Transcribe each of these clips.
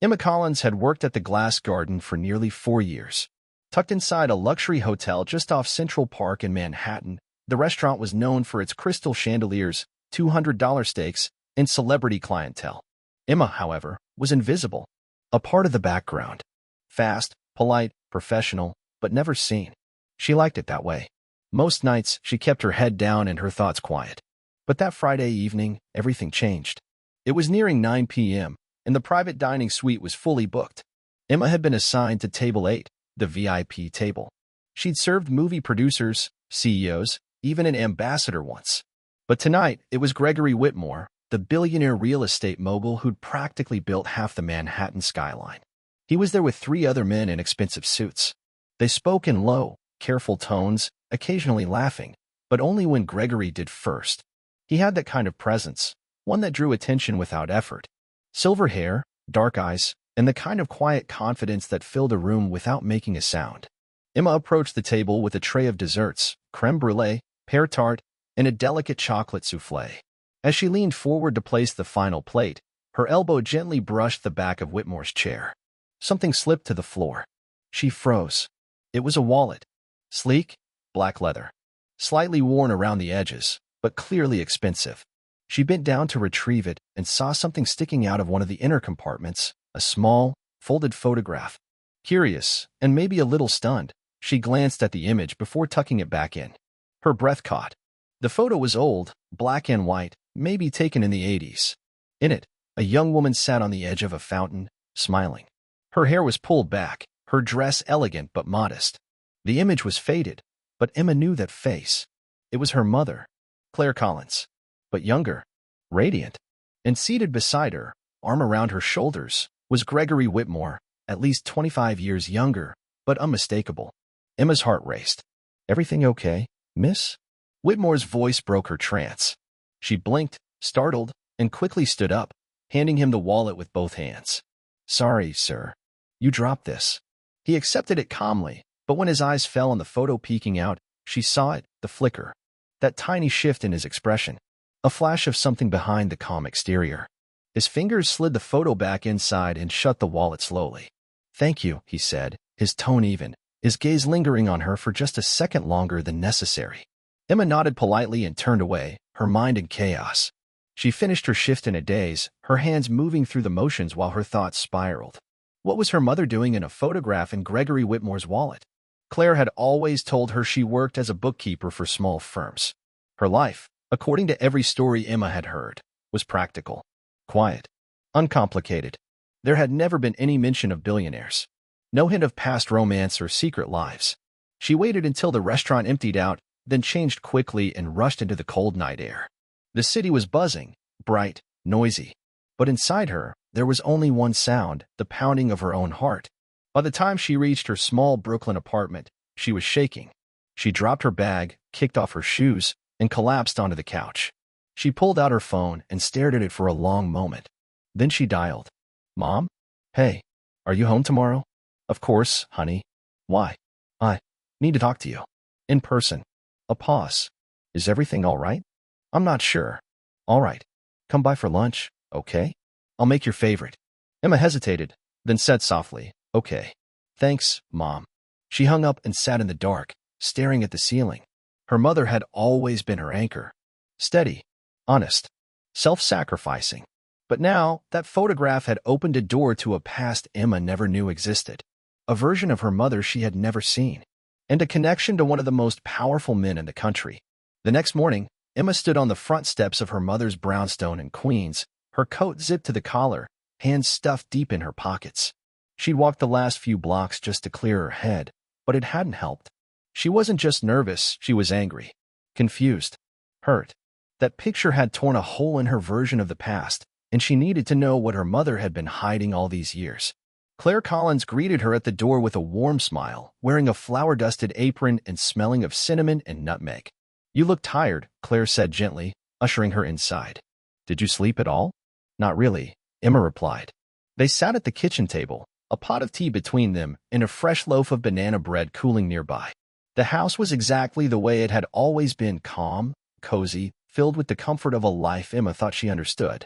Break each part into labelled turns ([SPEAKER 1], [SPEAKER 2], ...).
[SPEAKER 1] Emma Collins had worked at the Glass Garden for nearly 4 years. Tucked inside a luxury hotel just off Central Park in Manhattan, the restaurant was known for its crystal chandeliers, $200 steaks, and celebrity clientele. Emma, however, was invisible, a part of the background. Fast, polite, professional, but never seen. She liked it that way. Most nights, she kept her head down and her thoughts quiet. But that Friday evening, everything changed. It was nearing 9 p.m., and the private dining suite was fully booked. Emma had been assigned to Table 8, the VIP table. She'd served movie producers, CEOs, even an ambassador once. But tonight, it was Gregory Whitmore, the billionaire real estate mogul who'd practically built half the Manhattan skyline. He was there with 3 other men in expensive suits. They spoke in low, careful tones, occasionally laughing, but only when Gregory did first. He had that kind of presence, one that drew attention without effort. Silver hair, dark eyes, and the kind of quiet confidence that filled a room without making a sound. Emma approached the table with a tray of desserts, creme brulee, pear tart, and a delicate chocolate soufflé. As she leaned forward to place the final plate, her elbow gently brushed the back of Whitmore's chair. Something slipped to the floor. She froze. It was a wallet. Sleek, black leather. Slightly worn around the edges, but clearly expensive. She bent down to retrieve it and saw something sticking out of one of the inner compartments, a small, folded photograph. Curious, and maybe a little stunned, she glanced at the image before tucking it back in. Her breath caught. The photo was old, black and white, maybe taken in the 80s. In it, a young woman sat on the edge of a fountain, smiling. Her hair was pulled back, her dress elegant but modest. The image was faded, but Emma knew that face. It was her mother, Claire Collins, but younger, radiant. And seated beside her, arm around her shoulders, was Gregory Whitmore, at least 25 years younger, but unmistakable. Emma's heart raced. "Everything okay, miss?" Whitmore's voice broke her trance. She blinked, startled, and quickly stood up, handing him the wallet with both hands. "Sorry, sir. You dropped this." He accepted it calmly, but when his eyes fell on the photo peeking out, she saw it, the flicker. That tiny shift in his expression. A flash of something behind the calm exterior. His fingers slid the photo back inside and shut the wallet slowly. "Thank you," he said, his tone even, his gaze lingering on her for just a second longer than necessary. Emma nodded politely and turned away, her mind in chaos. She finished her shift in a daze, her hands moving through the motions while her thoughts spiraled. What was her mother doing in a photograph in Gregory Whitmore's wallet? Claire had always told her she worked as a bookkeeper for small firms. Her life, according to every story Emma had heard, was practical, quiet, uncomplicated. There had never been any mention of billionaires. No hint of past romance or secret lives. She waited until the restaurant emptied out, then changed quickly and rushed into the cold night air. The city was buzzing, bright, noisy. But inside her, there was only one sound, the pounding of her own heart. By the time she reached her small Brooklyn apartment, she was shaking. She dropped her bag, kicked off her shoes, and collapsed onto the couch. She pulled out her phone and stared at it for a long moment. Then she dialed. "Mom? Hey, are you home tomorrow?" "Of course, honey. Why?" "I need to talk to you. In person." A pause. "Is everything all right?" "I'm not sure." "All right. Come by for lunch, okay? I'll make your favorite." Emma hesitated, then said softly, "Okay. Thanks, Mom." She hung up and sat in the dark, staring at the ceiling. Her mother had always been her anchor. Steady, honest, self-sacrificing. But now, that photograph had opened a door to a past Emma never knew existed. A version of her mother she had never seen. And a connection to one of the most powerful men in the country. The next morning, Emma stood on the front steps of her mother's brownstone in Queens, her coat zipped to the collar, hands stuffed deep in her pockets. She'd walked the last few blocks just to clear her head, but it hadn't helped. She wasn't just nervous, she was angry, confused, hurt. That picture had torn a hole in her version of the past, and she needed to know what her mother had been hiding all these years. Claire Collins greeted her at the door with a warm smile, wearing a flour-dusted apron and smelling of cinnamon and nutmeg. "You look tired," Claire said gently, ushering her inside. "Did you sleep at all?" "Not really," Emma replied. They sat at the kitchen table, a pot of tea between them and a fresh loaf of banana bread cooling nearby. The house was exactly the way it had always been, calm, cozy, filled with the comfort of a life Emma thought she understood.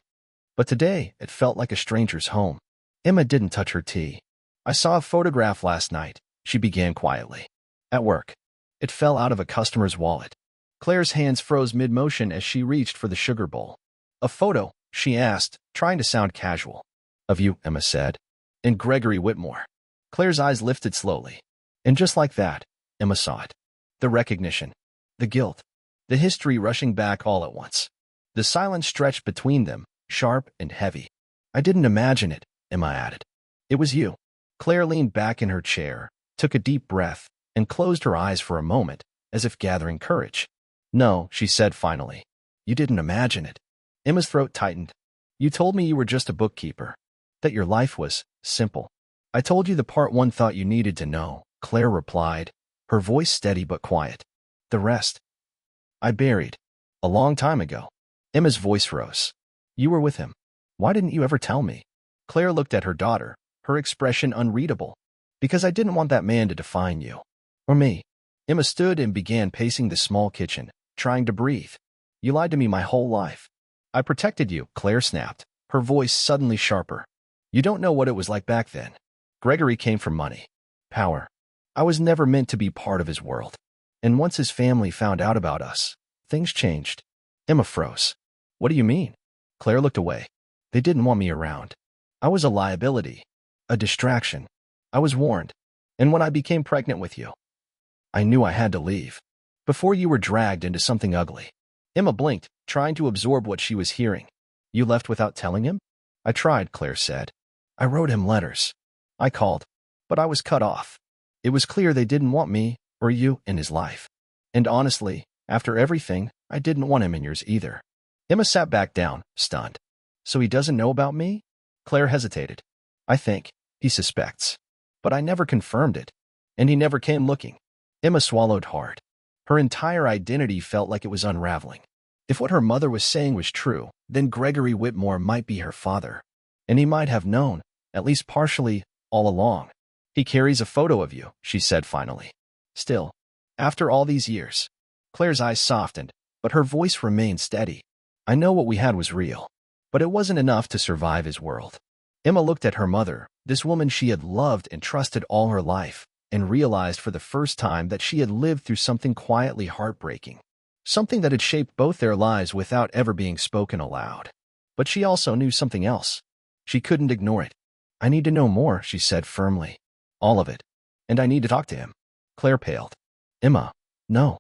[SPEAKER 1] But today, it felt like a stranger's home. Emma didn't touch her tea. I saw a photograph last night, she began quietly. At work. It fell out of a customer's wallet. Claire's hands froze mid-motion as she reached for the sugar bowl. A photo, she asked, trying to sound casual. Of you, Emma said. And Gregory Whitmore. Claire's eyes lifted slowly. And just like that, Emma saw it. The recognition. The guilt. The history rushing back all at once. The silence stretched between them, sharp and heavy. I didn't imagine it, Emma added. It was you. Claire leaned back in her chair, took a deep breath, and closed her eyes for a moment, as if gathering courage. No, she said finally. You didn't imagine it. Emma's throat tightened. You told me you were just a bookkeeper. That your life was simple. I told you the part one thought you needed to know, Claire replied, her voice steady but quiet. The rest, I buried. A long time ago. Emma's voice rose. You were with him. Why didn't you ever tell me? Claire looked at her daughter, her expression unreadable. Because I didn't want that man to define you. Or me. Emma stood and began pacing the small kitchen, trying to breathe. You lied to me my whole life. I protected you, Claire snapped, her voice suddenly sharper. You don't know what it was like back then. Gregory came from money. Power. I was never meant to be part of his world. And once his family found out about us, things changed. Emma froze. What do you mean? Claire looked away. They didn't want me around. I was a liability. A distraction. I was warned. And when I became pregnant with you, I knew I had to leave. Before you were dragged into something ugly. Emma blinked, trying to absorb what she was hearing. You left without telling him? I tried, Claire said. I wrote him letters. I called. But I was cut off. It was clear they didn't want me, or you, in his life. And honestly, after everything, I didn't want him in yours either. Emma sat back down, stunned. So he doesn't know about me? Claire hesitated. I think he suspects. But I never confirmed it. And he never came looking. Emma swallowed hard. Her entire identity felt like it was unraveling. If what her mother was saying was true, then Gregory Whitmore might be her father. And he might have known, at least partially, all along. He carries a photo of you, she said finally. Still, after all these years. Claire's eyes softened, but her voice remained steady. I know what we had was real. But it wasn't enough to survive his world. Emma looked at her mother, this woman she had loved and trusted all her life, and realized for the first time that she had lived through something quietly heartbreaking. Something that had shaped both their lives without ever being spoken aloud. But she also knew something else. She couldn't ignore it. I need to know more, she said firmly. All of it. And I need to talk to him. Claire paled. Emma, no.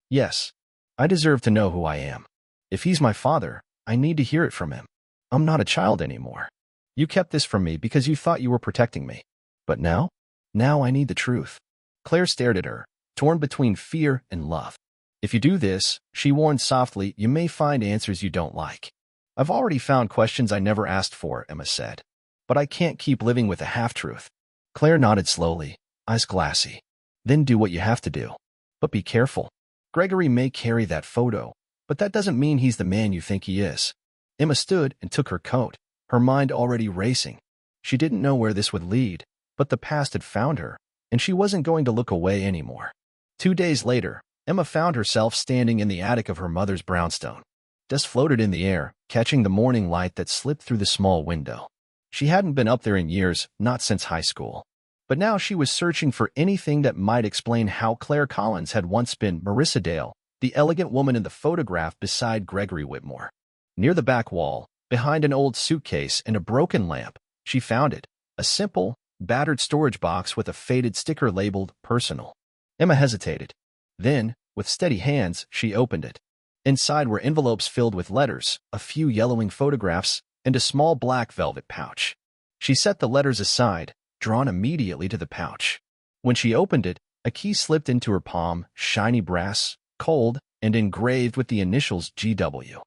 [SPEAKER 1] Yes. I deserve to know who I am. If he's my father, I need to hear it from him. I'm not a child anymore. You kept this from me because you thought you were protecting me. But now? Now I need the truth. Claire stared at her, torn between fear and love. If you do this, she warned softly, you may find answers you don't like. I've already found questions I never asked for, Emma said. But I can't keep living with a half-truth. Claire nodded slowly, eyes glassy. Then do what you have to do. But be careful. Gregory may carry that photo, but that doesn't mean he's the man you think he is. Emma stood and took her coat, her mind already racing. She didn't know where this would lead, but the past had found her, and she wasn't going to look away anymore. 2 days later, Emma found herself standing in the attic of her mother's brownstone. Dust floated in the air, catching the morning light that slipped through the small window. She hadn't been up there in years, not since high school. But now she was searching for anything that might explain how Claire Collins had once been Marissa Dale, the elegant woman in the photograph beside Gregory Whitmore. Near the back wall, behind an old suitcase and a broken lamp, she found it, a simple, battered storage box with a faded sticker labeled personal. Emma hesitated. Then, with steady hands, she opened it. Inside were envelopes filled with letters, a few yellowing photographs, and a small black velvet pouch. She set the letters aside, drawn immediately to the pouch. When she opened it, a key slipped into her palm, shiny brass, cold, and engraved with the initials GW.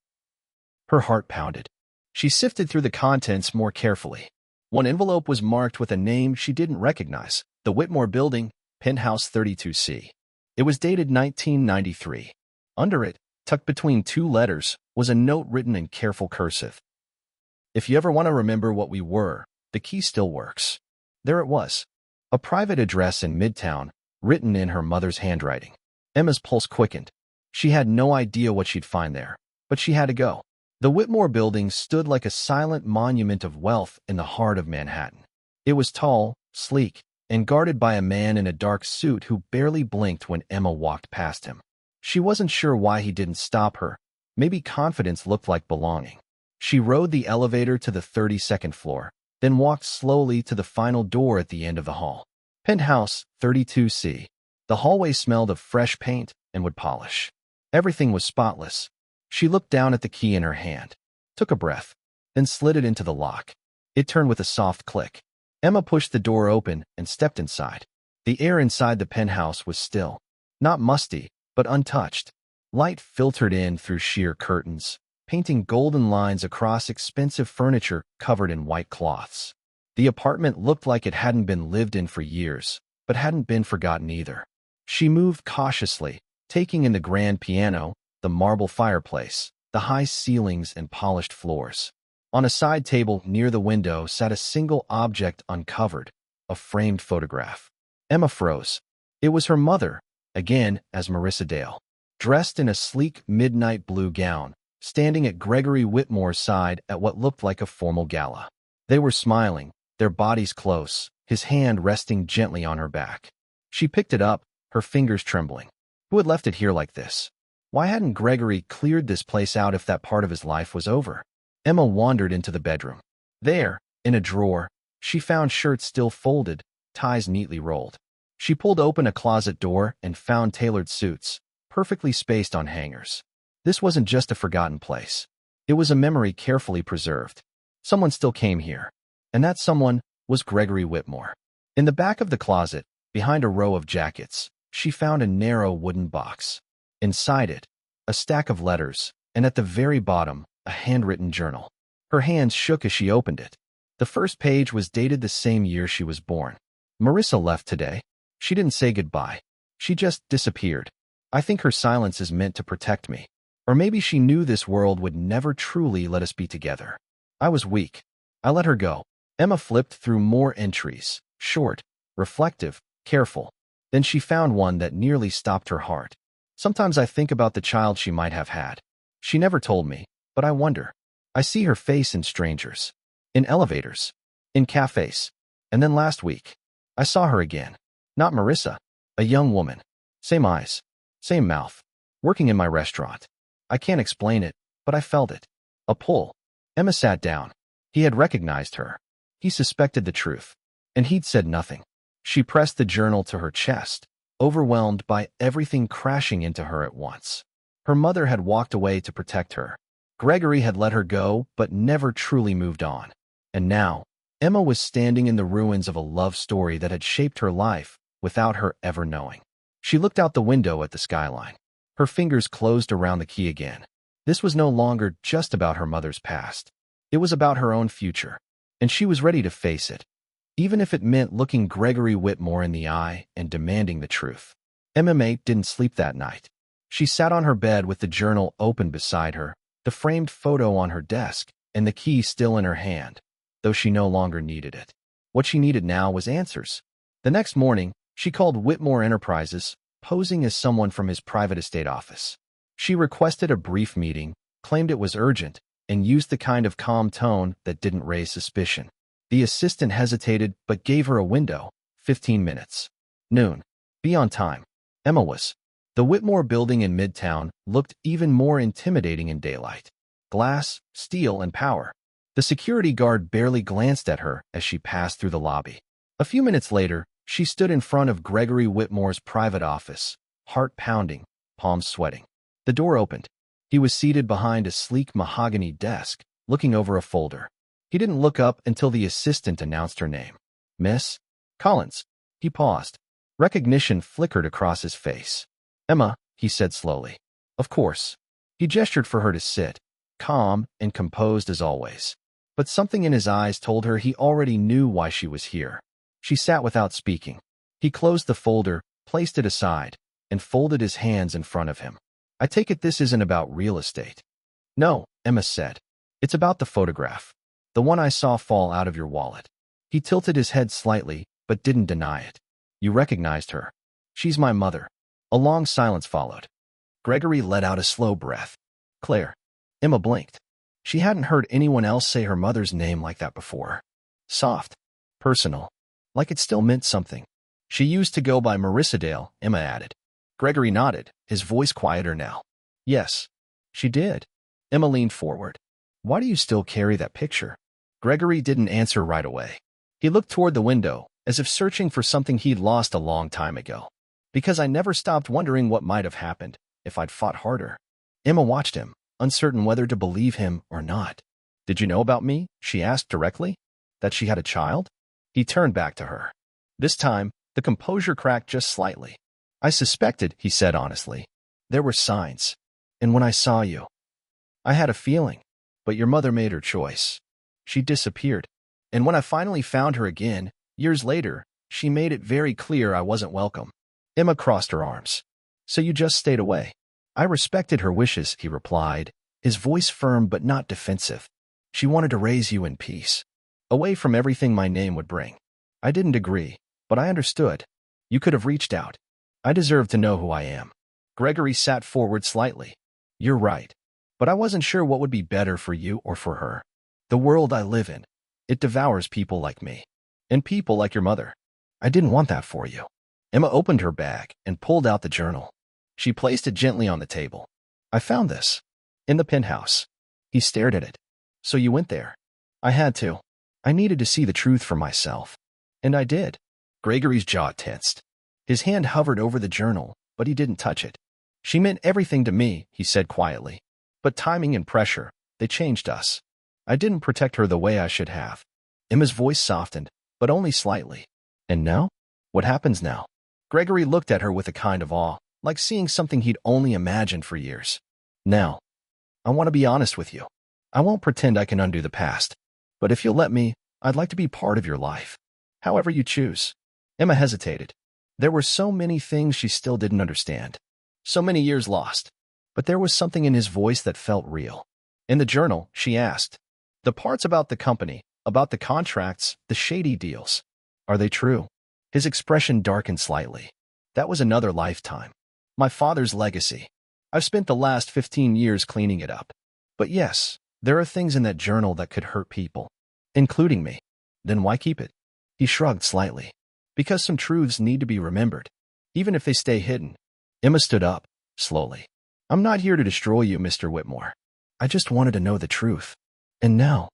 [SPEAKER 1] Her heart pounded. She sifted through the contents more carefully. One envelope was marked with a name she didn't recognize, the Whitmore Building, Penthouse 32C. It was dated 1993. Under it, tucked between 2 letters, was a note written in careful cursive. If you ever want to remember what we were, the key still works. There it was. A private address in Midtown, written in her mother's handwriting. Emma's pulse quickened. She had no idea what she'd find there, but she had to go. The Whitmore building stood like a silent monument of wealth in the heart of Manhattan. It was tall, sleek, and guarded by a man in a dark suit who barely blinked when Emma walked past him. She wasn't sure why he didn't stop her. Maybe confidence looked like belonging. She rode the elevator to the 32nd floor, then walked slowly to the final door at the end of the hall. Penthouse 32C. The hallway smelled of fresh paint and wood polish. Everything was spotless. She looked down at the key in her hand, took a breath, then slid it into the lock. It turned with a soft click. Emma pushed the door open and stepped inside. The air inside the penthouse was still, not musty, but untouched. Light filtered in through sheer curtains, painting golden lines across expensive furniture covered in white cloths. The apartment looked like it hadn't been lived in for years, but hadn't been forgotten either. She moved cautiously, taking in the grand piano, the marble fireplace, the high ceilings and polished floors. On a side table near the window sat a single object uncovered, a framed photograph. Emma froze. It was her mother, again as Marissa Dale, dressed in a sleek midnight blue gown, standing at Gregory Whitmore's side at what looked like a formal gala. They were smiling, their bodies close, his hand resting gently on her back. She picked it up, her fingers trembling. Who had left it here like this? Why hadn't Gregory cleared this place out if that part of his life was over? Emma wandered into the bedroom. There, in a drawer, she found shirts still folded, ties neatly rolled. She pulled open a closet door and found tailored suits, perfectly spaced on hangers. This wasn't just a forgotten place. It was a memory carefully preserved. Someone still came here, and that someone was Gregory Whitmore. In the back of the closet, behind a row of jackets, she found a narrow wooden box. Inside it, a stack of letters, and at the very bottom, a handwritten journal. Her hands shook as she opened it. The first page was dated the same year she was born. Marissa left today. She didn't say goodbye. She just disappeared. I think her silence is meant to protect me. Or maybe she knew this world would never truly let us be together. I was weak. I let her go. Emma flipped through more entries, short, reflective, careful. Then she found one that nearly stopped her heart. Sometimes I think about the child she might have had. She never told me, but I wonder. I see her face in strangers, in elevators, in cafes. And then last week, I saw her again. Not Marissa, a young woman. Same eyes, same mouth, working in my restaurant. I can't explain it, but I felt it. A pull. Emma sat down. He had recognized her. He suspected the truth, and he'd said nothing. She pressed the journal to her chest, overwhelmed by everything crashing into her at once. Her mother had walked away to protect her. Gregory had let her go, but never truly moved on. And now, Emma was standing in the ruins of a love story that had shaped her life without her ever knowing. She looked out the window at the skyline. Her fingers closed around the key again. This was no longer just about her mother's past. It was about her own future, and she was ready to face it, even if it meant looking Gregory Whitmore in the eye and demanding the truth. Emma didn't sleep that night. She sat on her bed with the journal open beside her, the framed photo on her desk, and the key still in her hand, though she no longer needed it. What she needed now was answers. The next morning, she called Whitmore Enterprises, posing as someone from his private estate office. She requested a brief meeting, claimed it was urgent, and used the kind of calm tone that didn't raise suspicion. The assistant hesitated but gave her a window, 15 minutes. Noon. Be on time. Emma was. The Whitmore building in Midtown looked even more intimidating in daylight. Glass, steel, and power. The security guard barely glanced at her as she passed through the lobby. A few minutes later, she stood in front of Gregory Whitmore's private office, heart pounding, palms sweating. The door opened. He was seated behind a sleek mahogany desk, looking over a folder. He didn't look up until the assistant announced her name. Miss Collins. He paused. Recognition flickered across his face. Emma, he said slowly. Of course. He gestured for her to sit, calm and composed as always. But something in his eyes told her he already knew why she was here. She sat without speaking. He closed the folder, placed it aside, and folded his hands in front of him. I take it this isn't about real estate. No, Emma said. It's about the photograph. The one I saw fall out of your wallet. He tilted his head slightly, but didn't deny it. You recognized her. She's my mother. A long silence followed. Gregory let out a slow breath. Claire. Emma blinked. She hadn't heard anyone else say her mother's name like that before. Soft. Personal. Like it still meant something. She used to go by Marissa Dale, Emma added. Gregory nodded, his voice quieter now. Yes. She did. Emma leaned forward. Why do you still carry that picture? Gregory didn't answer right away. He looked toward the window, as if searching for something he'd lost a long time ago. Because I never stopped wondering what might have happened if I'd fought harder. Emma watched him, uncertain whether to believe him or not. Did you know about me? She asked directly. That she had a child? He turned back to her. This time, the composure cracked just slightly. I suspected, he said honestly. There were signs. And when I saw you, I had a feeling. But your mother made her choice. She disappeared. And when I finally found her again, years later, she made it very clear I wasn't welcome. Emma crossed her arms. So you just stayed away. I respected her wishes, he replied, his voice firm but not defensive. She wanted to raise you in peace, away from everything my name would bring. I didn't agree, but I understood. You could have reached out. I deserve to know who I am. Gregory sat forward slightly. You're right. But I wasn't sure what would be better for you or for her. The world I live in, it devours people like me. And people like your mother. I didn't want that for you. Emma opened her bag and pulled out the journal. She placed it gently on the table. I found this. In the penthouse. He stared at it. So you went there? I had to. I needed to see the truth for myself. And I did. Gregory's jaw tensed. His hand hovered over the journal, but he didn't touch it. She meant everything to me, he said quietly. But timing and pressure, they changed us. I didn't protect her the way I should have. Emma's voice softened, but only slightly. And now? What happens now? Gregory looked at her with a kind of awe, like seeing something he'd only imagined for years. Now, I want to be honest with you. I won't pretend I can undo the past. But if you'll let me, I'd like to be part of your life. However you choose. Emma hesitated. There were so many things she still didn't understand. So many years lost. But there was something in his voice that felt real. In the journal, she asked, the parts about the company, about the contracts, the shady deals, are they true? His expression darkened slightly. That was another lifetime. My father's legacy. I've spent the last 15 years cleaning it up. But yes, there are things in that journal that could hurt people, including me. Then why keep it? He shrugged slightly. Because some truths need to be remembered, even if they stay hidden. Emma stood up, slowly. I'm not here to destroy you, Mr. Whitmore. I just wanted to know the truth. And now,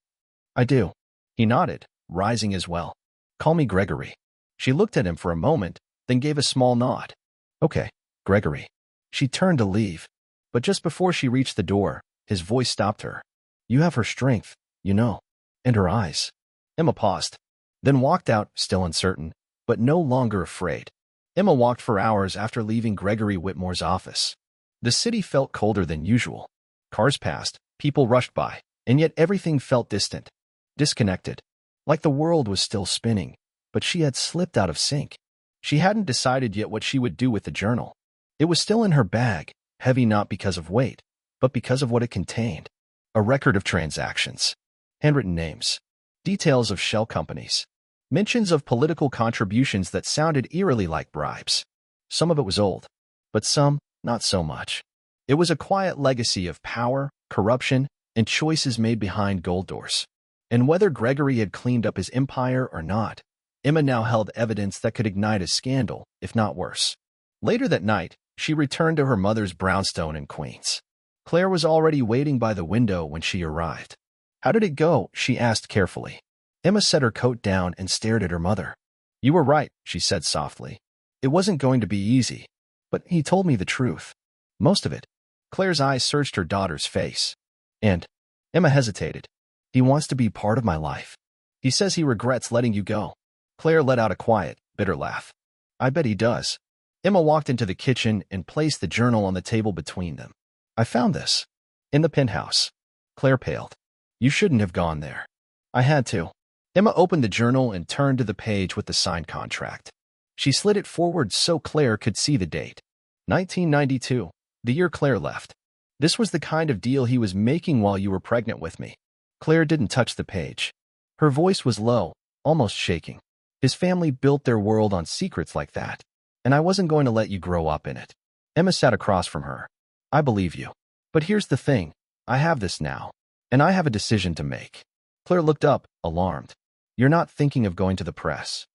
[SPEAKER 1] I do. He nodded, rising as well. Call me Gregory. She looked at him for a moment, then gave a small nod. Okay, Gregory. She turned to leave. But just before she reached the door, his voice stopped her. You have her strength, you know, and her eyes. Emma paused, then walked out, still uncertain, but no longer afraid. Emma walked for hours after leaving Gregory Whitmore's office. The city felt colder than usual. Cars passed, people rushed by, and yet everything felt distant, disconnected, like the world was still spinning, but she had slipped out of sync. She hadn't decided yet what she would do with the journal. It was still in her bag, heavy not because of weight, but because of what it contained. A record of transactions, handwritten names, details of shell companies, mentions of political contributions that sounded eerily like bribes. Some of it was old, but some, not so much. It was a quiet legacy of power, corruption, and choices made behind gold doors. And whether Gregory had cleaned up his empire or not, Emma now held evidence that could ignite a scandal, if not worse. Later that night, she returned to her mother's brownstone in Queens. Claire was already waiting by the window when she arrived. How did it go? She asked carefully. Emma set her coat down and stared at her mother. You were right, she said softly. It wasn't going to be easy. But he told me the truth. Most of it. Claire's eyes searched her daughter's face. And Emma hesitated. He wants to be part of my life. He says he regrets letting you go. Claire let out a quiet, bitter laugh. I bet he does. Emma walked into the kitchen and placed the journal on the table between them. I found this. In the penthouse. Claire paled. You shouldn't have gone there. I had to. Emma opened the journal and turned to the page with the signed contract. She slid it forward so Claire could see the date. 1992, the year Claire left. This was the kind of deal he was making while you were pregnant with me. Claire didn't touch the page. Her voice was low, almost shaking. His family built their world on secrets like that, and I wasn't going to let you grow up in it. Emma sat across from her. I believe you. But here's the thing. I have this now. and I have a decision to make. Claire looked up, alarmed. You're not thinking of going to the press?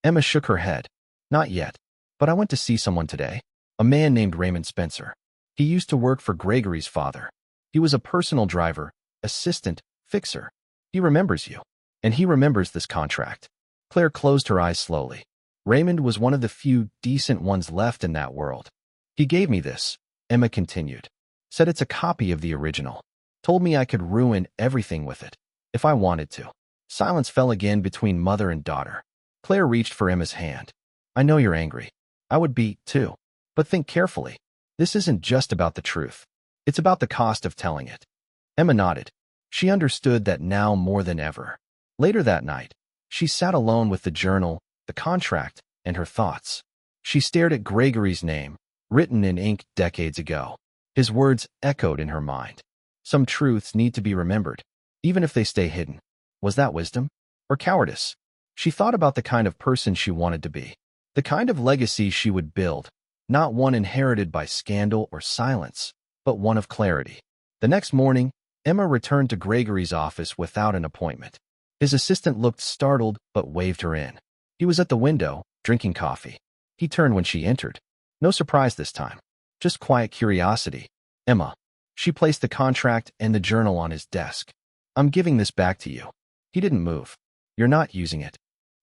[SPEAKER 1] Emma shook her head. Not yet, but I went to see someone today. A man named Raymond Spencer. He used to work for Gregory's father. He was a personal driver, assistant, fixer. He remembers you. And he remembers this contract. Claire closed her eyes slowly. Raymond was one of the few decent ones left in that world. He gave me this, Emma continued. Said it's a copy of the original. Told me I could ruin everything with it, if I wanted to. Silence fell again between mother and daughter. Claire reached for Emma's hand. I know you're angry. I would be, too. But think carefully. This isn't just about the truth. It's about the cost of telling it. Emma nodded. She understood that now more than ever. Later that night, she sat alone with the journal, the contract, and her thoughts. She stared at Gregory's name, written in ink decades ago. His words echoed in her mind. Some truths need to be remembered, even if they stay hidden. Was that wisdom? Or cowardice? She thought about the kind of person she wanted to be. The kind of legacy she would build, not one inherited by scandal or silence, but one of clarity. The next morning, Emma returned to Gregory's office without an appointment. His assistant looked startled but waved her in. He was at the window, drinking coffee. He turned when she entered. No surprise this time. Just quiet curiosity. Emma. She placed the contract and the journal on his desk. I'm giving this back to you. He didn't move. You're not using it.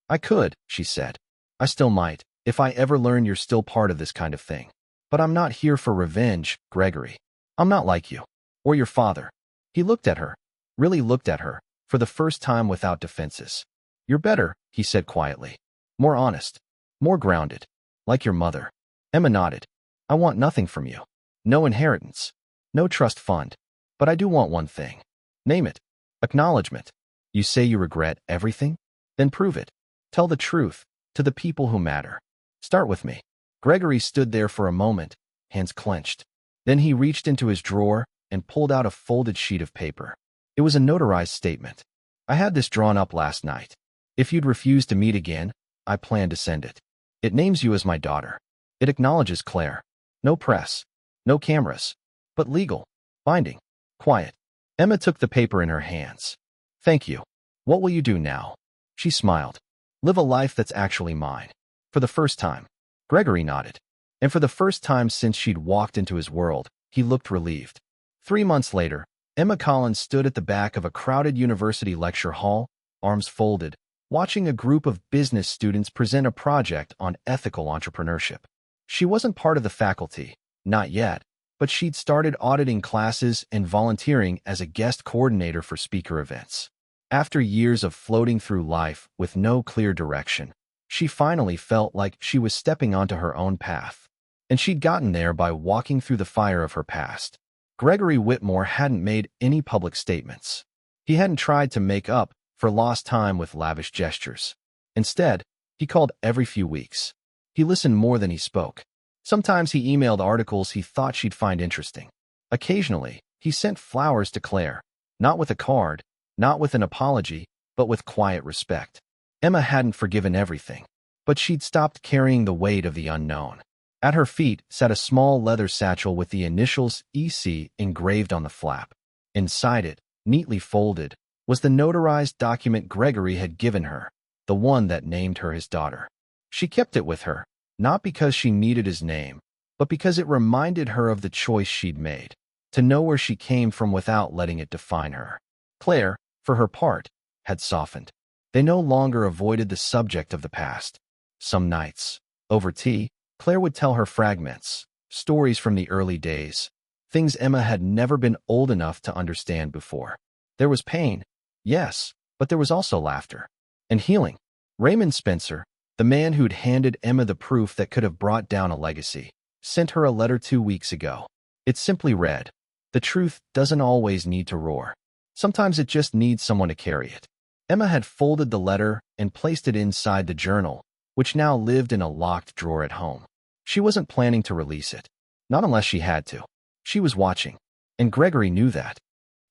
[SPEAKER 1] I could, she said. I still might, if I ever learn you're still part of this kind of thing. But I'm not here for revenge, Gregory. I'm not like you. Or your father. He looked at her, really looked at her, for the first time without defenses. You're better, he said quietly. More honest. More grounded. Like your mother. Emma nodded. I want nothing from you. No inheritance. No trust fund. But I do want one thing. Name it. Acknowledgement. You say you regret everything? Then prove it. Tell the truth, to the people who matter. Start with me. Gregory stood there for a moment, hands clenched. Then he reached into his drawer and pulled out a folded sheet of paper. It was a notarized statement. I had this drawn up last night. If you'd refuse to meet again, I plan to send it. It names you as my daughter. It acknowledges Claire. No press. No cameras. But legal. Binding. Quiet. Emma took the paper in her hands. Thank you. What will you do now? She smiled. Live a life that's actually mine. For the first time. Gregory nodded. And for the first time since she'd walked into his world, he looked relieved. 3 months later, Emma Collins stood at the back of a crowded university lecture hall, arms folded, watching a group of business students present a project on ethical entrepreneurship. She wasn't part of the faculty, not yet, but she'd started auditing classes and volunteering as a guest coordinator for speaker events. After years of floating through life with no clear direction, she finally felt like she was stepping onto her own path. And she'd gotten there by walking through the fire of her past. Gregory Whitmore hadn't made any public statements. He hadn't tried to make up for lost time with lavish gestures. Instead, he called every few weeks. He listened more than he spoke. Sometimes he emailed articles he thought she'd find interesting. Occasionally, he sent flowers to Claire, not with a card, not with an apology, but with quiet respect. Emma hadn't forgiven everything, but she'd stopped carrying the weight of the unknown. At her feet sat a small leather satchel with the initials EC engraved on the flap. Inside it, neatly folded, was the notarized document Gregory had given her, the one that named her his daughter. She kept it with her, not because she needed his name, but because it reminded her of the choice she'd made, to know where she came from without letting it define her. Claire, for her part, had softened. They no longer avoided the subject of the past. Some nights, over tea, Claire would tell her fragments, stories from the early days, things Emma had never been old enough to understand before. There was pain, yes, but there was also laughter. And healing. Raymond Spencer, the man who'd handed Emma the proof that could have brought down a legacy, sent her a letter 2 weeks ago. It simply read, "The truth doesn't always need to roar. Sometimes it just needs someone to carry it." Emma had folded the letter and placed it inside the journal, which now lived in a locked drawer at home. She wasn't planning to release it. Not unless she had to. She was watching. And Gregory knew that.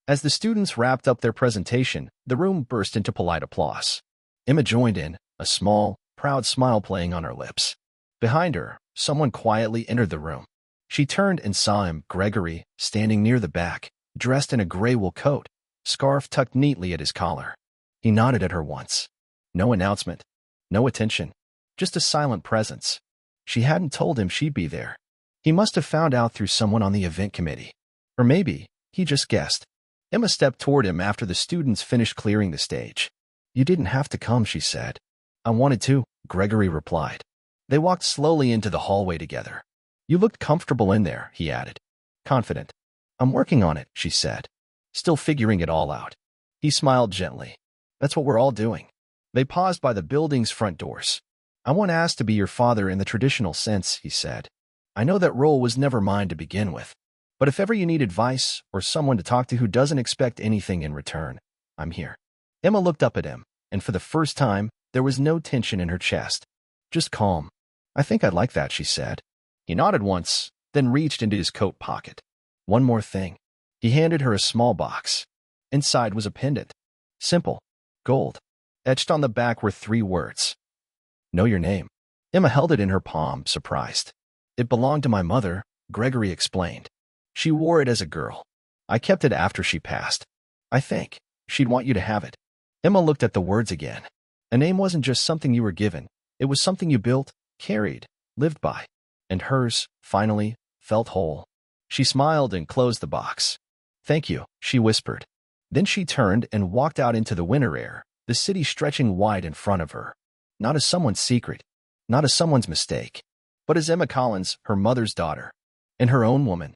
[SPEAKER 1] As the students wrapped up their presentation, the room burst into polite applause. Emma joined in, a small, proud smile playing on her lips. Behind her, someone quietly entered the room. She turned and saw him, Gregory, standing near the back, dressed in a gray wool coat, scarf tucked neatly at his collar. He nodded at her once. No announcement, no attention, just a silent presence. She hadn't told him she'd be there. He must have found out through someone on the event committee. Or maybe he just guessed. Emma stepped toward him after the students finished clearing the stage. You didn't have to come, she said. I wanted to, Gregory replied. They walked slowly into the hallway together. You looked comfortable in there, he added. Confident. I'm working on it, she said. Still figuring it all out. He smiled gently. That's what we're all doing. They paused by the building's front doors. I won't ask to be your father in the traditional sense, he said. I know that role was never mine to begin with. But if ever you need advice or someone to talk to who doesn't expect anything in return, I'm here. Emma looked up at him, and for the first time, there was no tension in her chest. Just calm. I think I'd like that, she said. He nodded once, then reached into his coat pocket. One more thing. He handed her a small box. Inside was a pendant. Simple. Gold. Etched on the back were 3 words. Know your name. Emma held it in her palm, surprised. It belonged to my mother, Gregory explained. She wore it as a girl. I kept it after she passed. I think she'd want you to have it. Emma looked at the words again. A name wasn't just something you were given. It was something you built, carried, lived by. And hers, finally, felt whole. She smiled and closed the box. Thank you, she whispered. Then she turned and walked out into the winter air, the city stretching wide in front of her. Not as someone's secret, not as someone's mistake, but as Emma Collins, her mother's daughter, and her own woman.